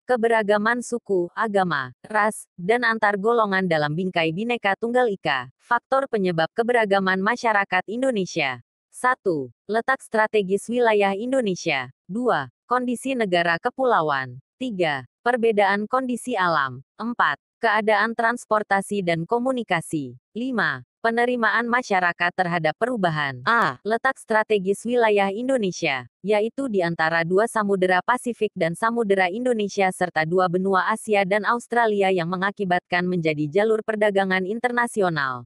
keberagaman suku, agama, ras, dan antar golongan dalam bingkai Bhinneka Tunggal Ika. Faktor penyebab keberagaman masyarakat Indonesia. 1. Letak strategis wilayah Indonesia. 2. Kondisi negara kepulauan. 3. Perbedaan kondisi alam. 4. Keadaan transportasi dan komunikasi. 5. Penerimaan masyarakat terhadap perubahan. A. Letak strategis wilayah Indonesia, yaitu di antara dua samudera Pasifik dan Samudera Indonesia serta dua benua Asia dan Australia yang mengakibatkan menjadi jalur perdagangan internasional.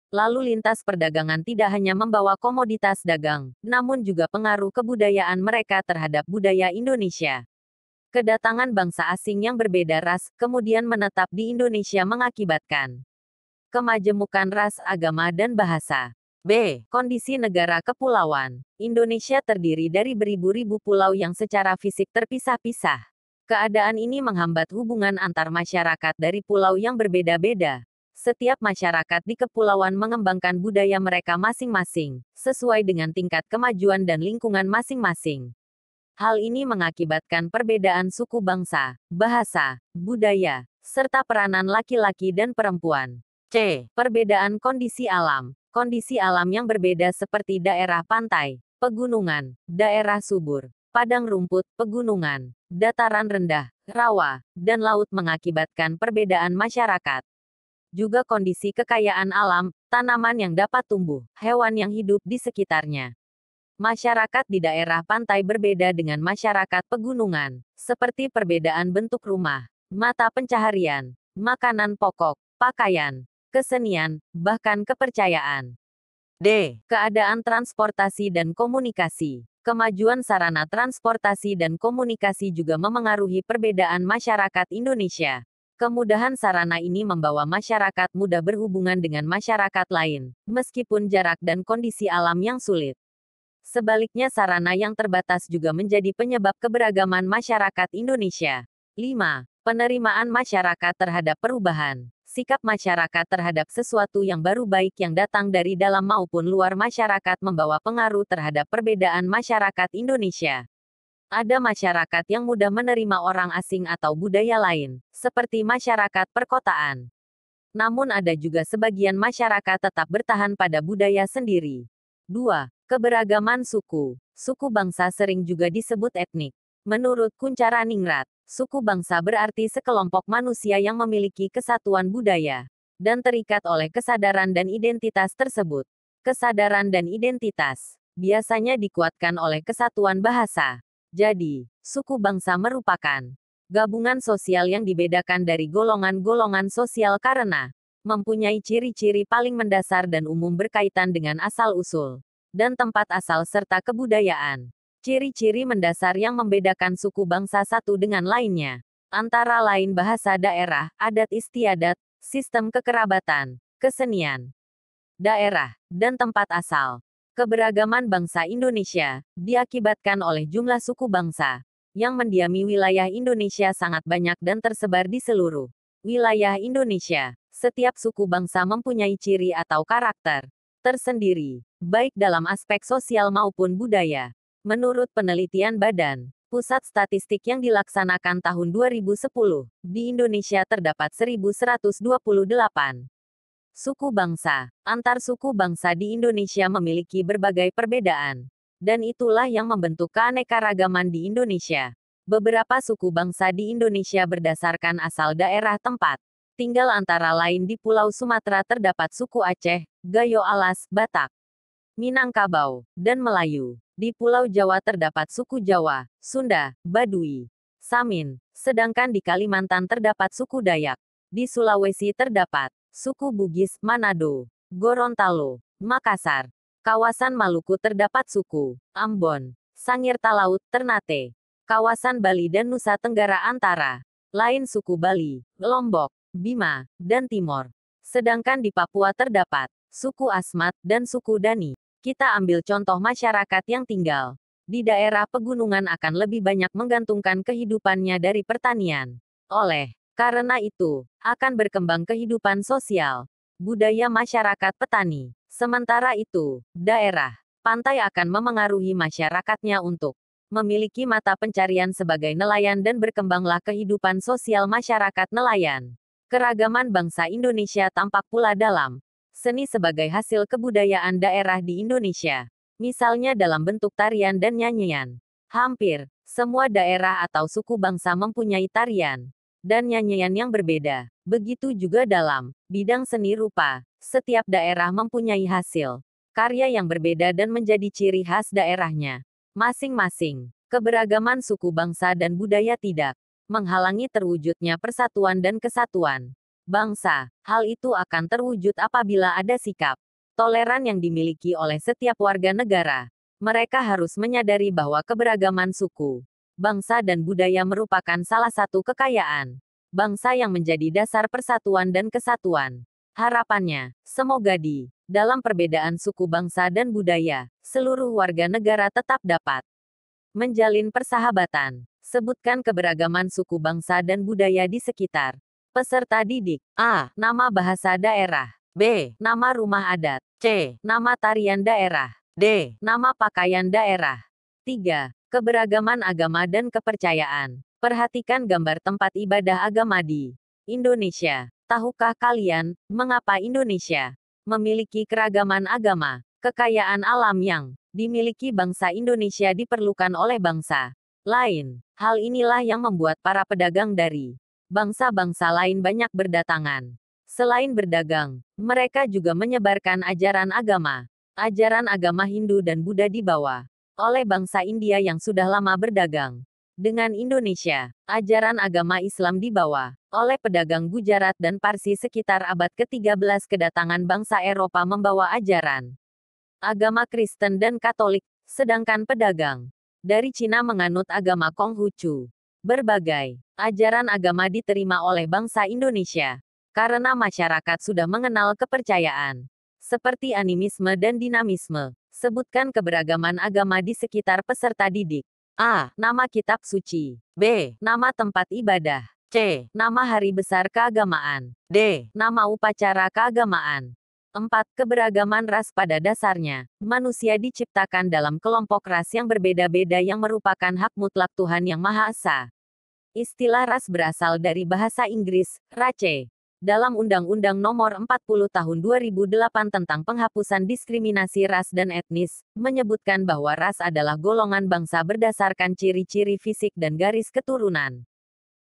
Lalu lintas perdagangan tidak hanya membawa komoditas dagang, namun juga pengaruh kebudayaan mereka terhadap budaya Indonesia. Kedatangan bangsa asing yang berbeda ras, kemudian menetap di Indonesia mengakibatkan kemajemukan ras, agama, dan bahasa. B. Kondisi negara kepulauan. Indonesia terdiri dari beribu-ribu pulau yang secara fisik terpisah-pisah. Keadaan ini menghambat hubungan antar masyarakat dari pulau yang berbeda-beda. Setiap masyarakat di kepulauan mengembangkan budaya mereka masing-masing, sesuai dengan tingkat kemajuan dan lingkungan masing-masing. Hal ini mengakibatkan perbedaan suku bangsa, bahasa, budaya, serta peranan laki-laki dan perempuan. C. Perbedaan kondisi alam. Kondisi alam yang berbeda seperti daerah pantai, pegunungan, daerah subur, padang rumput, pegunungan, dataran rendah, rawa, dan laut mengakibatkan perbedaan masyarakat. Juga kondisi kekayaan alam, tanaman yang dapat tumbuh, hewan yang hidup di sekitarnya. Masyarakat di daerah pantai berbeda dengan masyarakat pegunungan, seperti perbedaan bentuk rumah, mata pencaharian, makanan pokok, pakaian, kesenian, bahkan kepercayaan. D. Keadaan transportasi dan komunikasi. Kemajuan sarana transportasi dan komunikasi juga memengaruhi perbedaan masyarakat Indonesia. Kemudahan sarana ini membawa masyarakat mudah berhubungan dengan masyarakat lain, meskipun jarak dan kondisi alam yang sulit. Sebaliknya sarana yang terbatas juga menjadi penyebab keberagaman masyarakat Indonesia. 5. Penerimaan masyarakat terhadap perubahan. Sikap masyarakat terhadap sesuatu yang baru baik yang datang dari dalam maupun luar masyarakat membawa pengaruh terhadap perbedaan masyarakat Indonesia. Ada masyarakat yang mudah menerima orang asing atau budaya lain, seperti masyarakat perkotaan. Namun ada juga sebagian masyarakat tetap bertahan pada budaya sendiri. 2. Keberagaman suku. Suku bangsa sering juga disebut etnik. Menurut Kuncharaningrat, suku bangsa berarti sekelompok manusia yang memiliki kesatuan budaya dan terikat oleh kesadaran dan identitas tersebut. Kesadaran dan identitas biasanya dikuatkan oleh kesatuan bahasa. Jadi, suku bangsa merupakan gabungan sosial yang dibedakan dari golongan-golongan sosial karena mempunyai ciri-ciri paling mendasar dan umum berkaitan dengan asal-usul dan tempat asal serta kebudayaan. Ciri-ciri mendasar yang membedakan suku bangsa satu dengan lainnya, antara lain bahasa daerah, adat istiadat, sistem kekerabatan, kesenian daerah, dan tempat asal. Keberagaman bangsa Indonesia diakibatkan oleh jumlah suku bangsa yang mendiami wilayah Indonesia sangat banyak dan tersebar di seluruh wilayah Indonesia. Setiap suku bangsa mempunyai ciri atau karakter tersendiri, baik dalam aspek sosial maupun budaya. Menurut penelitian Badan Pusat Statistik yang dilaksanakan tahun 2010, di Indonesia terdapat 1.128 suku bangsa. Antar suku bangsa di Indonesia memiliki berbagai perbedaan, dan itulah yang membentuk keanekaragaman di Indonesia. Beberapa suku bangsa di Indonesia berdasarkan asal daerah tempat tinggal antara lain di Pulau Sumatera terdapat suku Aceh, Gayo Alas, Batak, Minangkabau, dan Melayu. Di Pulau Jawa terdapat suku Jawa, Sunda, Baduy, Samin, sedangkan di Kalimantan terdapat suku Dayak. Di Sulawesi terdapat suku Bugis, Manado, Gorontalo, Makassar. Kawasan Maluku terdapat suku Ambon, Sangir Talaut, Ternate. Kawasan Bali dan Nusa Tenggara Antara lain suku Bali, Lombok, Bima, dan Timor. Sedangkan di Papua terdapat suku Asmat dan suku Dani. Kita ambil contoh masyarakat yang tinggal di daerah pegunungan akan lebih banyak menggantungkan kehidupannya dari pertanian. Oleh karena itu, akan berkembang kehidupan sosial, budaya masyarakat petani. Sementara itu, daerah pantai akan memengaruhi masyarakatnya untuk memiliki mata pencarian sebagai nelayan dan berkembanglah kehidupan sosial masyarakat nelayan. Keragaman bangsa Indonesia tampak pula dalam seni sebagai hasil kebudayaan daerah di Indonesia. Misalnya dalam bentuk tarian dan nyanyian. Hampir semua daerah atau suku bangsa mempunyai tarian dan nyanyian yang berbeda. Begitu juga dalam bidang seni rupa. Setiap daerah mempunyai hasil karya yang berbeda dan menjadi ciri khas daerahnya masing-masing. Keberagaman suku bangsa dan budaya tidak menghalangi terwujudnya persatuan dan kesatuan bangsa. Hal itu akan terwujud apabila ada sikap toleran yang dimiliki oleh setiap warga negara. Mereka harus menyadari bahwa keberagaman suku, bangsa dan budaya merupakan salah satu kekayaan bangsa yang menjadi dasar persatuan dan kesatuan. Harapannya, semoga di dalam perbedaan suku bangsa dan budaya, seluruh warga negara tetap dapat menjalin persahabatan. Sebutkan keberagaman suku bangsa dan budaya di sekitar peserta didik. A. Nama bahasa daerah. B. Nama rumah adat. C. Nama tarian daerah. D. Nama pakaian daerah. 3. Keberagaman agama dan kepercayaan. Perhatikan gambar tempat ibadah agama di Indonesia. Tahukah kalian, mengapa Indonesia memiliki keragaman agama? Kekayaan alam yang dimiliki bangsa Indonesia diperlukan oleh bangsa lain. Hal inilah yang membuat para pedagang dari bangsa-bangsa lain banyak berdatangan. Selain berdagang, mereka juga menyebarkan ajaran agama. Ajaran agama Hindu dan Buddha dibawa oleh bangsa India yang sudah lama berdagang dengan Indonesia. Ajaran agama Islam dibawa oleh pedagang Gujarat dan Parsi sekitar abad ke-13. Kedatangan bangsa Eropa membawa ajaran agama Kristen dan Katolik, sedangkan pedagang dari Cina menganut agama Konghucu. Berbagai ajaran agama diterima oleh bangsa Indonesia karena masyarakat sudah mengenal kepercayaan seperti animisme dan dinamisme. Sebutkan keberagaman agama di sekitar peserta didik. A. Nama kitab suci. B. Nama tempat ibadah. C. Nama hari besar keagamaan. D. Nama upacara keagamaan. 4. Keberagaman ras. Pada dasarnya, manusia diciptakan dalam kelompok ras yang berbeda-beda yang merupakan hak mutlak Tuhan Yang Maha Esa. Istilah ras berasal dari bahasa Inggris, race. Dalam Undang-Undang Nomor 40 Tahun 2008 tentang penghapusan diskriminasi ras dan etnis, menyebutkan bahwa ras adalah golongan bangsa berdasarkan ciri-ciri fisik dan garis keturunan.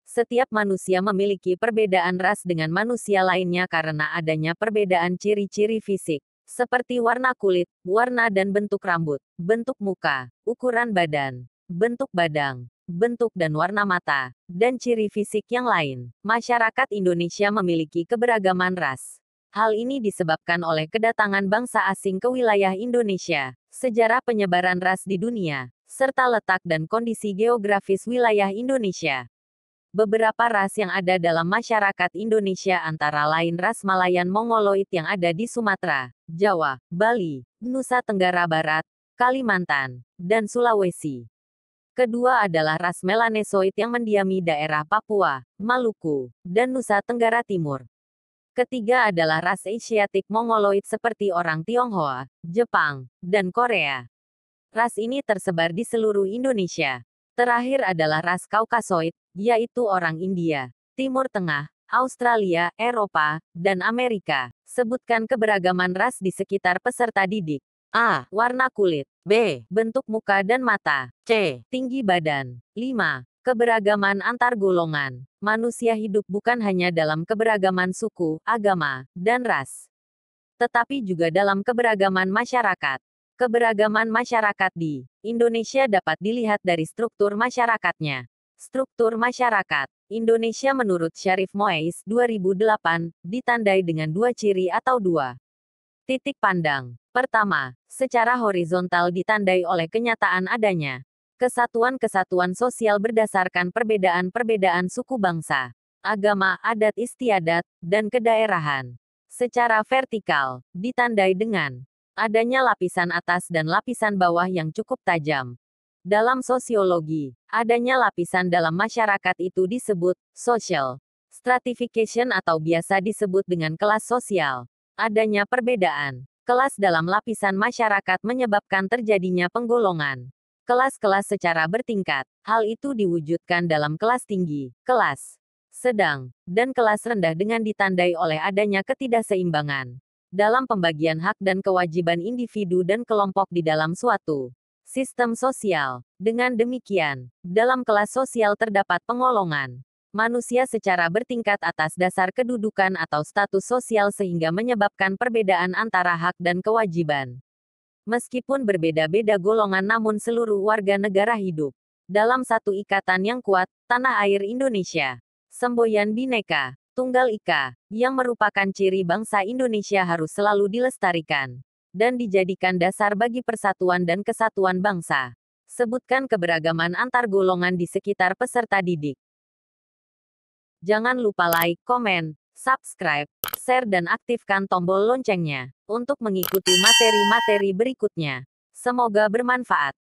Setiap manusia memiliki perbedaan ras dengan manusia lainnya karena adanya perbedaan ciri-ciri fisik, seperti warna kulit, warna dan bentuk rambut, bentuk muka, ukuran badan, bentuk badang, bentuk dan warna mata, dan ciri fisik yang lain. Masyarakat Indonesia memiliki keberagaman ras. Hal ini disebabkan oleh kedatangan bangsa asing ke wilayah Indonesia, sejarah penyebaran ras di dunia, serta letak dan kondisi geografis wilayah Indonesia. Beberapa ras yang ada dalam masyarakat Indonesia antara lain ras Malayan Mongoloid yang ada di Sumatera, Jawa, Bali, Nusa Tenggara Barat, Kalimantan, dan Sulawesi. Kedua adalah ras Melanesoid yang mendiami daerah Papua, Maluku, dan Nusa Tenggara Timur. Ketiga adalah ras Asiatic Mongoloid seperti orang Tionghoa, Jepang, dan Korea. Ras ini tersebar di seluruh Indonesia. Terakhir adalah ras Kaukasoid, yaitu orang India, Timur Tengah, Australia, Eropa, dan Amerika. Sebutkan keberagaman ras di sekitar peserta didik. A. Warna kulit. B. Bentuk muka dan mata. C. Tinggi badan. 5. Keberagaman antar golongan. Manusia hidup bukan hanya dalam keberagaman suku, agama, dan ras, tetapi juga dalam keberagaman masyarakat. Keberagaman masyarakat di Indonesia dapat dilihat dari struktur masyarakatnya. Struktur masyarakat Indonesia menurut Syarif Moais 2008 ditandai dengan dua ciri atau dua titik pandang. Pertama, secara horizontal ditandai oleh kenyataan adanya kesatuan-kesatuan sosial berdasarkan perbedaan-perbedaan suku bangsa, agama, adat istiadat, dan kedaerahan. Secara vertikal, ditandai dengan adanya lapisan atas dan lapisan bawah yang cukup tajam. Dalam sosiologi, adanya lapisan dalam masyarakat itu disebut social stratification atau biasa disebut dengan kelas sosial. Adanya perbedaan kelas dalam lapisan masyarakat menyebabkan terjadinya penggolongan. kelas-kelas secara bertingkat. Hal itu diwujudkan dalam kelas tinggi, kelas sedang, dan kelas rendah dengan ditandai oleh adanya ketidakseimbangan dalam pembagian hak dan kewajiban individu dan kelompok di dalam suatu sistem sosial. Dengan demikian, dalam kelas sosial terdapat pengolongan manusia secara bertingkat atas dasar kedudukan atau status sosial sehingga menyebabkan perbedaan antara hak dan kewajiban. Meskipun berbeda-beda golongan namun seluruh warga negara hidup dalam satu ikatan yang kuat, tanah air Indonesia. Semboyan Bhinneka Tunggal Ika, yang merupakan ciri bangsa Indonesia harus selalu dilestarikan dan dijadikan dasar bagi persatuan dan kesatuan bangsa. Sebutkan keberagaman antar golongan di sekitar peserta didik. Jangan lupa like, komen, subscribe, share dan aktifkan tombol loncengnya untuk mengikuti materi-materi berikutnya. Semoga bermanfaat.